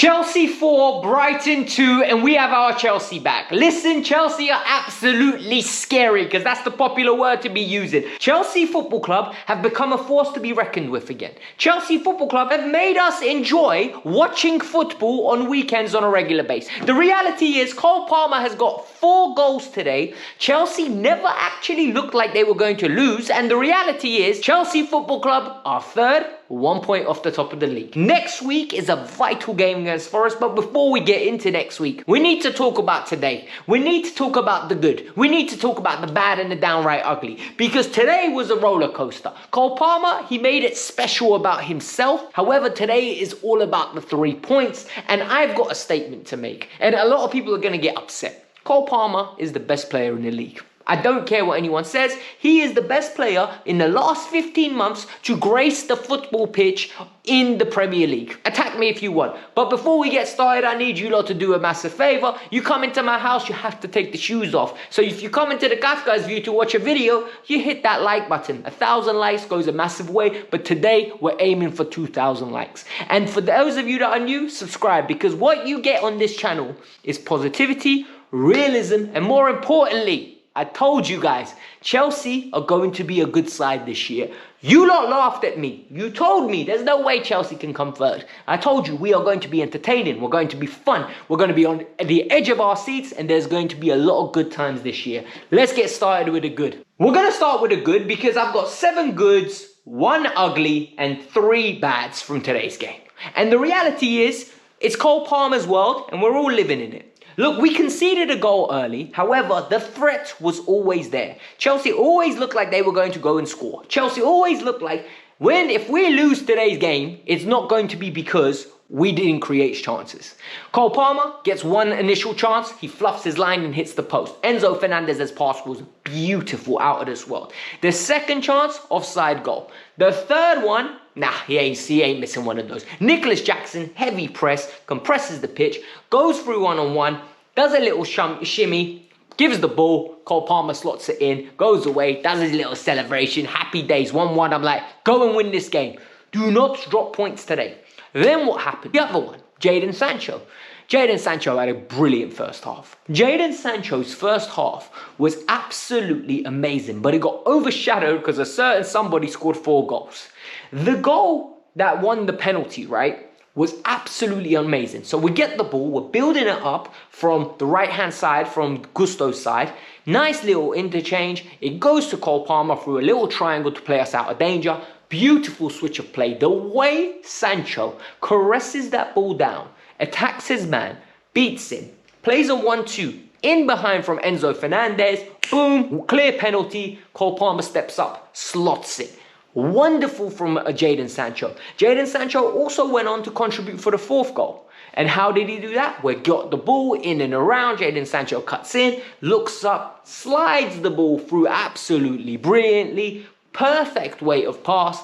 Chelsea 4, Brighton 2, and we have our Chelsea back. Listen, Chelsea are absolutely scary because that's the popular word to be using. Chelsea Football Club have become a force to be reckoned with again. Chelsea Football Club have made us enjoy watching football on weekends on a regular basis. The reality is Cole Palmer has got 4 goals today. Chelsea never actually looked like they were going to lose, and the reality is Chelsea Football Club are third, 1 point off the top of the league. Next week is a vital game against Forest, but before we get into next week, we need to talk about today. We need to talk about the good. We need to talk about the bad and the downright ugly, because today was a roller coaster. Cole Palmer, he made it special about himself. However, today is all about the 3 points, and I've got a statement to make, and a lot of people are going to get upset. Cole Palmer is the best player in the league. I don't care what anyone says. He is the best player in the last 15 months to grace the football pitch in the Premier League. Attack me if you want. But before we get started, I need you lot to do a massive favor. You come into my house, you have to take the shoes off. So if you come into the Kavkas View to watch a video, you hit that like button. 1,000 likes goes a massive way. But today, we're aiming for 2,000 likes. And for those of you that are new, subscribe. Because what you get on this channel is positivity, realism, and more importantly, I told you guys, Chelsea are going to be a good side this year. You lot laughed at me. You told me there's no way Chelsea can come third. I told you we are going to be entertaining. We're going to be fun. We're going to be on the edge of our seats, and there's going to be a lot of good times this year. Let's get started with the good. We're going to start with the good because I've got 7 goods, 1 ugly, and 3 bads from today's game. And the reality is, it's Cole Palmer's world, and we're all living in it. Look, we conceded a goal early. However, the threat was always there. Chelsea always looked like they were going to go and score. Chelsea always looked like if we lose today's game, it's not going to be because we didn't create chances. Cole Palmer gets 1 initial chance. He fluffs his line and hits the post. Enzo Fernandez's pass was beautiful, out of this world. The second chance, offside goal. The third one, nah, he ain't missing one of those. Nicholas Jackson, heavy press, compresses the pitch, goes through one-on-one, does a little shimmy, gives the ball, Cole Palmer slots it in, goes away, does his little celebration, happy days, 1-1. I'm like, go and win this game. Do not drop points today. Then what happened? The other one, Jadon Sancho. Jadon Sancho had a brilliant first half. Jadon Sancho's first half was absolutely amazing, but it got overshadowed because a certain somebody scored 4 goals. The goal that won the penalty, right, was absolutely amazing. So we get the ball, we're building it up from the right-hand side, from Gusto's side. Nice little interchange. It goes to Cole Palmer through a little triangle to play us out of danger. Beautiful switch of play. The way Sancho caresses that ball down, attacks his man, beats him, plays a 1-2, in behind from Enzo Fernandez, boom, clear penalty, Cole Palmer steps up, slots it. Wonderful from Jadon Sancho. Jadon Sancho also went on to contribute for the 4th goal. And how did he do that? We got the ball in and around, Jadon Sancho cuts in, looks up, slides the ball through absolutely brilliantly. Perfect weight of pass.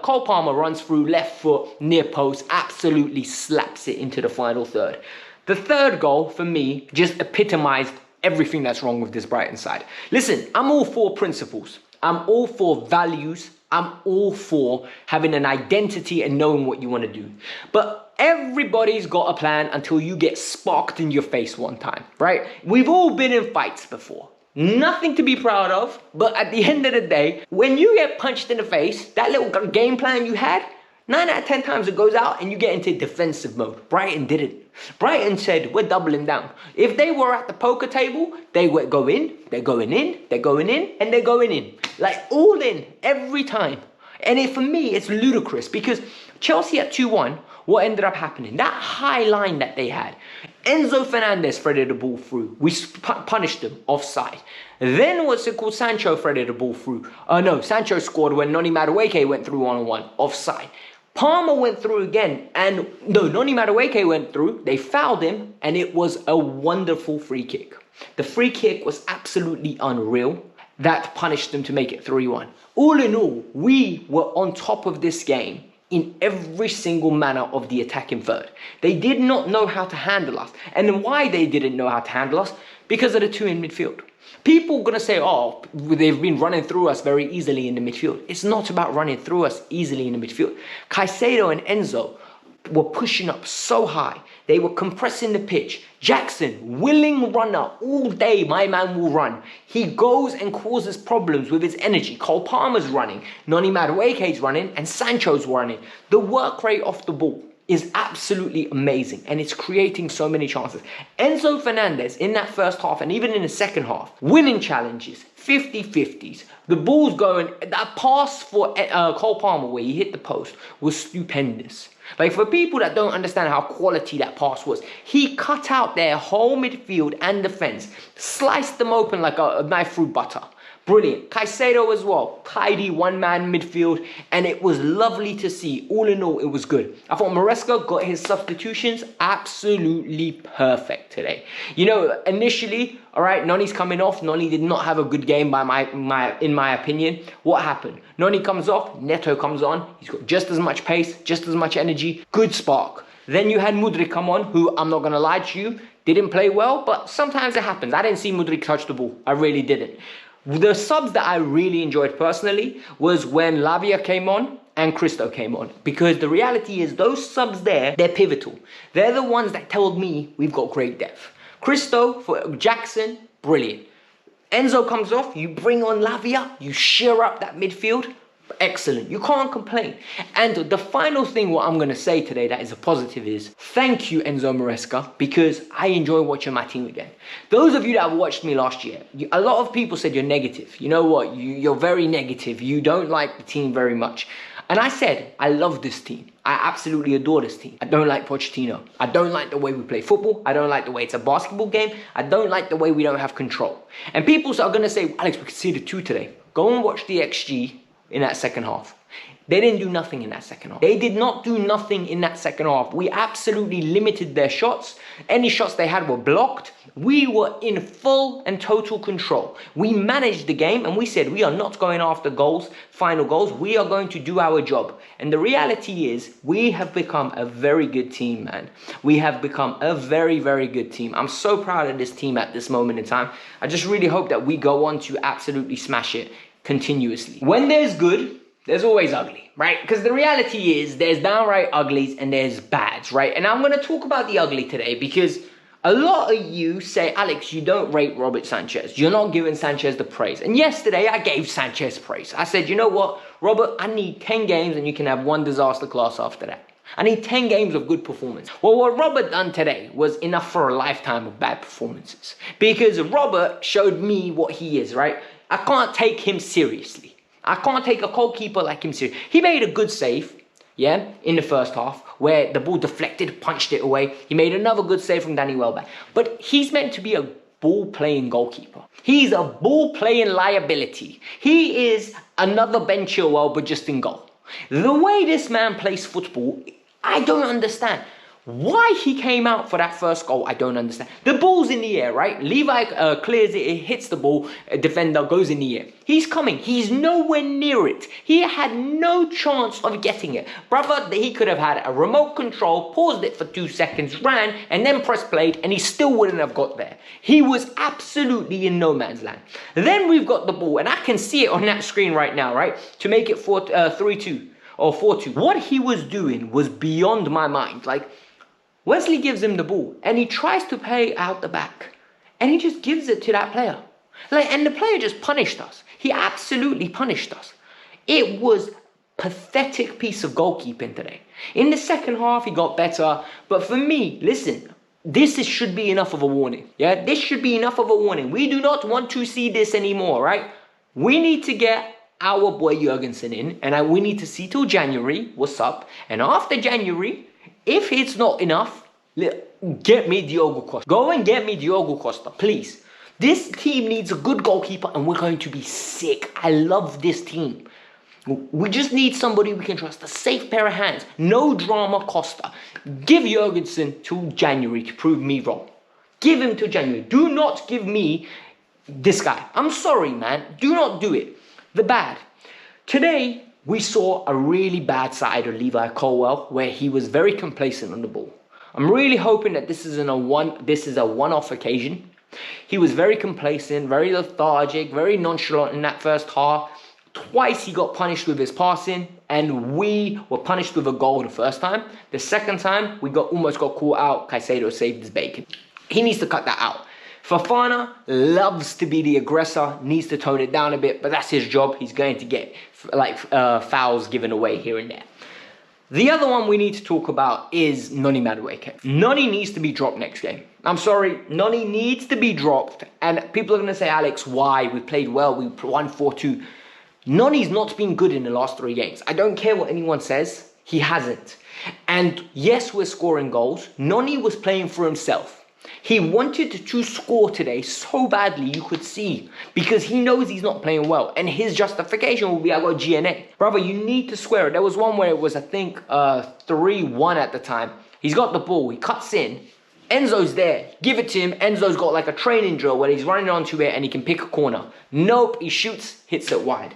Cole Palmer runs through left foot, near post, absolutely slaps it into the final third. The 3rd goal, for me, just epitomized everything that's wrong with this Brighton side. Listen, I'm all for principles. I'm all for values. I'm all for having an identity and knowing what you want to do. But everybody's got a plan until you get sparked in your face one time, right? We've all been in fights before. Nothing to be proud of, but at the end of the day, when you get punched in the face, that little game plan you had, 9 out of 10 times it goes out and you get into defensive mode. Brighton didn't. Brighton said, we're doubling down. If they were at the poker table, they would go in, they're going in, they're going in, and they're going in. Like all in, every time. And for me, it's ludicrous because Chelsea at 2-1, what ended up happening? That high line that they had, Enzo Fernandez threaded the ball through. We punished them offside. Then what's it called? Sancho threaded the ball through. No, Sancho scored when Noni Madueke went through one-on-one offside. Palmer went through again, and no, Noni Madueke went through. They fouled him, and it was a wonderful free kick. The free kick was absolutely unreal. That punished them to make it 3-1. All in all, we were on top of this game in every single manner of the attacking third. They did not know how to handle us. And then why they didn't know how to handle us? Because of the 2 in midfield. People are going to say, oh, they've been running through us very easily in the midfield. It's not about running through us easily in the midfield. Caicedo and Enzo were pushing up so high. They were compressing the pitch. Jackson, willing runner all day, my man will run. He goes and causes problems with his energy. Cole Palmer's running, Noni Madueke's running, and Sancho's running. The work rate off the ball is absolutely amazing, and it's creating so many chances. Enzo Fernandez in that first half and even in the second half, winning challenges, 50-50s. The ball's going, that pass for Cole Palmer where he hit the post was stupendous. Like, for people that don't understand how quality that pass was, he cut out their whole midfield and defense, sliced them open like a knife through butter. Brilliant. Caicedo as well. Tidy one-man midfield, and it was lovely to see. All in all, it was good. I thought Maresca got his substitutions absolutely perfect today. You know, initially, all right, Noni's coming off. Noni did not have a good game in my opinion. What happened? Noni comes off, Neto comes on. He's got just as much pace, just as much energy. Good spark. Then you had Mudryk come on, who, I'm not going to lie to you, didn't play well, but sometimes it happens. I didn't see Mudryk touch the ball. I really didn't. The subs that I really enjoyed personally was when Lavia came on and Christo came on. Because the reality is those subs there, they're pivotal. They're the ones that told me we've got great depth. Christo for Jackson, brilliant. Enzo comes off, you bring on Lavia, you shear up that midfield. Excellent. You can't complain. And the final thing what I'm going to say today that is a positive is thank you, Enzo Maresca, because I enjoy watching my team again. Those of you that have watched me last year, a lot of people said you're negative. You know what? You're very negative. You don't like the team very much. And I said, I love this team. I absolutely adore this team. I don't like Pochettino. I don't like the way we play football. I don't like the way it's a basketball game. I don't like the way we don't have control. And people are going to say, Alex, we conceded 2 today. Go and watch the XG in that second half. They didn't do nothing in that second half. They did not do nothing in that second half. We absolutely limited their shots. Any shots they had were blocked. We were in full and total control. We managed the game and we said we are not going after goals, final goals. We are going to do our job. And the reality is we have become a very good team, man. We have become a very, very good team. I'm so proud of this team at this moment in time. I just really hope that we go on to absolutely smash it continuously. When there's good, there's always ugly, right? Because the reality is there's downright uglies and there's bads, right? And I'm going to talk about the ugly today because a lot of you say, Alex, you don't rate Robert Sanchez. You're not giving Sanchez the praise. And yesterday I gave Sanchez praise. I said, you know what, Robert, I need 10 games and you can have 1 disaster class after that. I need 10 games of good performance. Well, what Robert done today was enough for a lifetime of bad performances. Because Robert showed me what he is, right? I can't take him seriously. I can't take a goalkeeper like him seriously. He made a good save, yeah, in the first half, where the ball deflected, punched it away. He made another good save from Danny Welbeck. But he's meant to be a ball-playing goalkeeper. He's a ball-playing liability. He is another Ben Chilwell, but just in goal. The way this man plays football, I don't understand. Why he came out for that first goal, I don't understand. The ball's in the air, right? Levi clears it, hits the ball, a defender goes in the air. He's coming, he's nowhere near it. He had no chance of getting it. Brother, he could have had a remote control, paused it for 2 seconds, ran, and then pressed play, and he still wouldn't have got there. He was absolutely in no man's land. Then we've got the ball, and I can see it on that screen right now, right? To make it 3-2 or 4-2. What he was doing was beyond my mind. Like, Wesley gives him the ball and he tries to play out the back and he just gives it to that player. And the player just punished us. He absolutely punished us. It was pathetic piece of goalkeeping today. In the second half, he got better. But for me, listen, this should be enough of a warning. Yeah, this should be enough of a warning. We do not want to see this anymore, right? We need to get our boy Jurgensen in and we need to see till January what's up. And after January, if it's not enough, get me Diogo Costa. Go and get me Diogo Costa, please. This team needs a good goalkeeper and we're going to be sick. I love this team. We just need somebody we can trust. A safe pair of hands. No drama Costa. Give Jurgensen till January to prove me wrong. Give him till January. Do not give me this guy. I'm sorry, man. Do not do it. The bad. Today, we saw a really bad side of Levi Colwill where he was very complacent on the ball. I'm really hoping that this is a one-off occasion. He was very complacent, very lethargic, very nonchalant in that first half. Twice he got punished with his passing and we were punished with a goal the first time. The second time, we almost got caught out. Caicedo saved his bacon. He needs to cut that out. Fofana loves to be the aggressor, needs to tone it down a bit, but that's his job. He's going to get fouls given away here and there. The other one we need to talk about is Noni Madueke. Noni needs to be dropped next game. I'm sorry, Noni needs to be dropped. And people are going to say, Alex, why? We played well, we won 4-2. Noni's not been good in the last 3 games. I don't care what anyone says, he hasn't. And yes, we're scoring goals. Noni was playing for himself. He wanted to score today so badly, you could see, because he knows he's not playing well. And his justification will be, I got GNA. Brother, you need to square it. There was one where it was, I think, 3-1 at the time. He's got the ball. He cuts in. Enzo's there. Give it to him. Enzo's got like a training drill where he's running onto it and he can pick a corner. Nope. He shoots, hits it wide.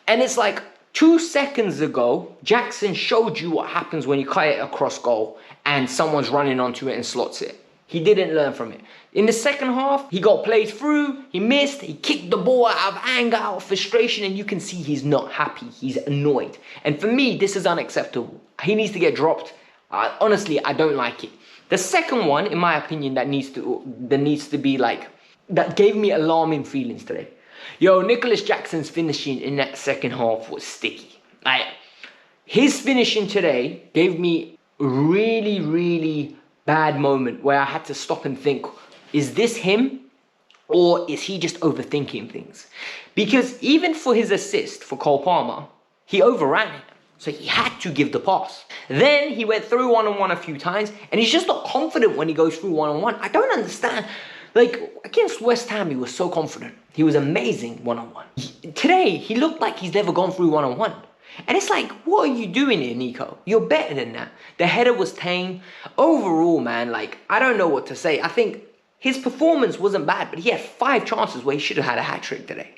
And it's like 2 seconds ago, Jackson showed you what happens when you cut it across goal and someone's running onto it and slots it. He didn't learn from it. In the second half, he got played through, he missed, he kicked the ball out of anger, out of frustration, and you can see he's not happy, he's annoyed. And for me, this is unacceptable. He needs to get dropped. Honestly, I don't like it. The second one, in my opinion, that needs to be like, that gave me alarming feelings today. Yo, Nicholas Jackson's finishing in that second half was sticky. Like, his finishing today gave me really bad moment where I had to stop and think, is this him or is he just overthinking things? Because even for his assist for Cole Palmer, he overran it. So he had to give the pass. Then he went through one-on-one a few times and he's just not confident when he goes through one-on-one. I don't understand. Like, against West Ham, he was so confident. He was amazing one-on-one. Today, he looked like he's never gone through one-on-one. And it's like, what are you doing here, Nico? You're better than that. The header was tame. Overall, man, like, I don't know what to say. I think his performance wasn't bad, but he had 5 chances where he should have had a hat-trick today.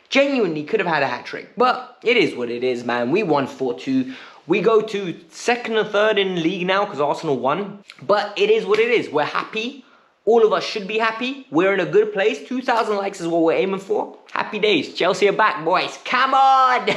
Genuinely could have had a hat-trick. But it is what it is, man. We won 4-2. We go to 2nd or 3rd in the league now because Arsenal won. But it is what it is. We're happy. All of us should be happy. We're in a good place. 2,000 likes is what we're aiming for. Happy days. Chelsea are back, boys. Come on!